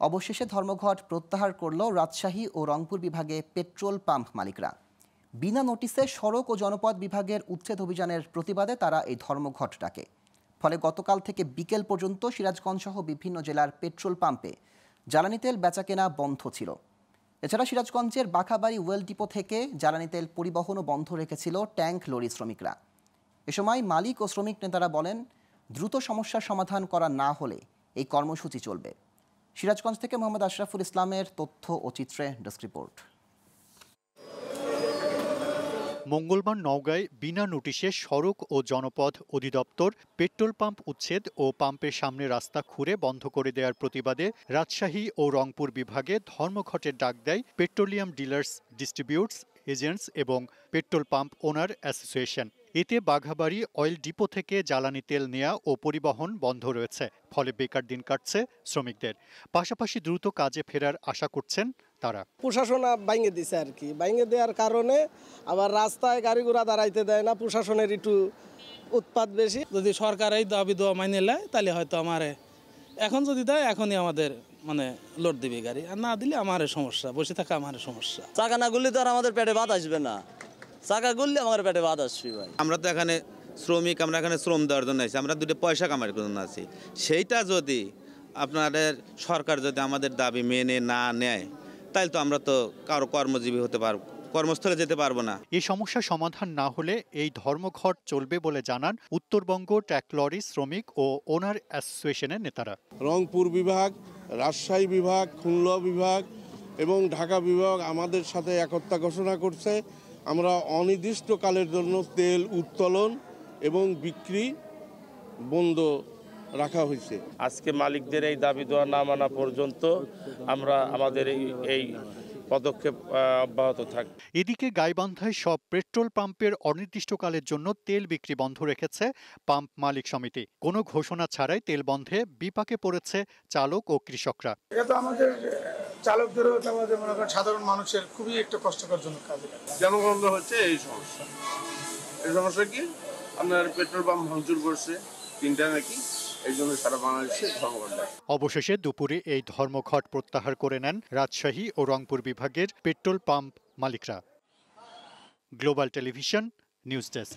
অবশেষে ধর্মঘট প্রত্যাহার করল রাজশাহী ও রংপুর বিভাগে পেট্রোল পাম্প মালিকরা। বিনা নোটিশে সড়ক ও জনপদ বিভাগের উচ্ছেদ অভিযানের প্রতিবাদে তারা এই ধর্মঘট ডাকে। ফলে গতকাল থেকে বিকেল পর্যন্ত সিরাজগঞ্জ সহ বিভিন্ন জেলার পেট্রোল পাম্পে জ্বালানি তেল বেচাকেনা বন্ধ ছিল। এছাড়া সিরাজগঞ্জের বাঘাবাড়ি ওয়েল ডিপো থেকে জ্বালানি তেল পরিবহনও বন্ধ রেখেছিল ট্যাঙ্ক লরি শ্রমিকরা। এ সময় মালিক ও শ্রমিক নেতারা বলেন, দ্রুত সমস্যার সমাধান করা না হলে এই কর্মসূচি চলবে। সিরাজগঞ্জ থেকে মোহাম্মদ আশরাফুল ইসলামের তথ্য ও চিত্রে ডেস্ক রিপোর্ট। মঙ্গলবার নওগাঁয় বিনা নোটিশে সড়ক ও জনপথ অধিদপ্তর পেট্রোল পাম্প উচ্ছেদ ও পাম্পের সামনে রাস্তা খুঁড়ে বন্ধ করে দেওয়ার প্রতিবাদে রাজশাহী ও রংপুর বিভাগে ধর্মঘটের ডাক দেয় পেট্রোলিয়াম ডিলার্স ডিস্ট্রিবিউটস এজেন্টস এবং পেট্রোল পাম্প ওনার অ্যাসোসিয়েশন। এতে বাঘাবাড়ি অয়েল ডিপো থেকে জ্বালানি তেল নেয়া ও পরিবহন বন্ধ রয়েছে। ফলে বেকার দিন কাটছে শ্রমিকদের। পাশাপাশি দ্রুত কাজে ফেরার আশা করছেন তারা। প্রশাসন বাইঙে দিছে আর কি, বাইঙে দেওয়ার কারণে আবার রাস্তায় গাড়ি ঘোড়া দাঁড়াইতে দেয় না, প্রশাসনের একটু উৎপাত বেশি। যদি সরকার এই দাবি দেওয়া মাইনে নেয় তাহলে হয়তো আমারে এখন যদি দেয় এখনই আমাদের লোড দিবে গাড়ি, আর না দিলে আমার সমস্যা, বসে থাকা আমার সমস্যা। চাকা না গুললে তো আর আমাদের পেটে ভাত আসবে না, চাকা গুললে আমার পেটে ভাত আসবে ভাই। আমরা তো এখানে শ্রমিক, আমরা এখানে শ্রম দেওয়ার জন্য আছি, আমরা দুটো পয়সা কামানোর জন্য আছি। সেইটা যদি আপনাদের সরকার যদি আমাদের দাবি মেনে না নেয় তাহলে তো আমরা তো কারো কর্মজীবী হতে পারবো, কর্মস্থলে যেতে পারবো না। এই সমস্যা সমাধান না হলে এই ধর্মঘট চলবে বলে জানান উত্তরবঙ্গ ট্রাক লরি শ্রমিক ও ওনার অ্যাসোসিয়েশনের নেতারা। রংপুর বিভাগ, রাজশাহী বিভাগ, খুলনা বিভাগ এবং ঢাকা বিভাগ আমাদের সাথে একতা ঘোষণা করছে। আমরা অনির্দিষ্টকালের জন্য তেল উত্তোলন এবং বিক্রি বন্ধ রাখা হয়েছে। আজকে মালিকদের এই দাবি দেওয়া না মানা পর্যন্ত আমরা আমাদের এই পদক্ষেপ অব্যাহত থাকবে। এদিকে গাইবান্ধায় সব পেট্রোল পাম্পের অনির্দিষ্টকালের জন্য তেল বিক্রি বন্ধ রেখেছে পাম্প মালিক সমিতি। কোনো ঘোষণা ছাড়াই তেল বন্ধে বিপাকে পড়েছে চালক ও কৃষকরা। এটা তো আমাদের চালকদেরও, আমাদের মনে করেন সাধারণ মানুষের খুবই একটা কষ্টকর জনক কাজ। জনগণ হচ্ছে এই সমস্যা। এই সমস্যা কি, আপনার পেট্রোল পাম্প ভাঙচুর করছে 3টা নাকি, এই জন্য সারা বাংলাদেশে ধর্মঘট। অবশেষে দুপুরে এই ধর্মঘট প্রত্যাহার করে নেন রাজশাহী ও রংপুর বিভাগের পেট্রোল পাম্প মালিকরা। Global television news desk.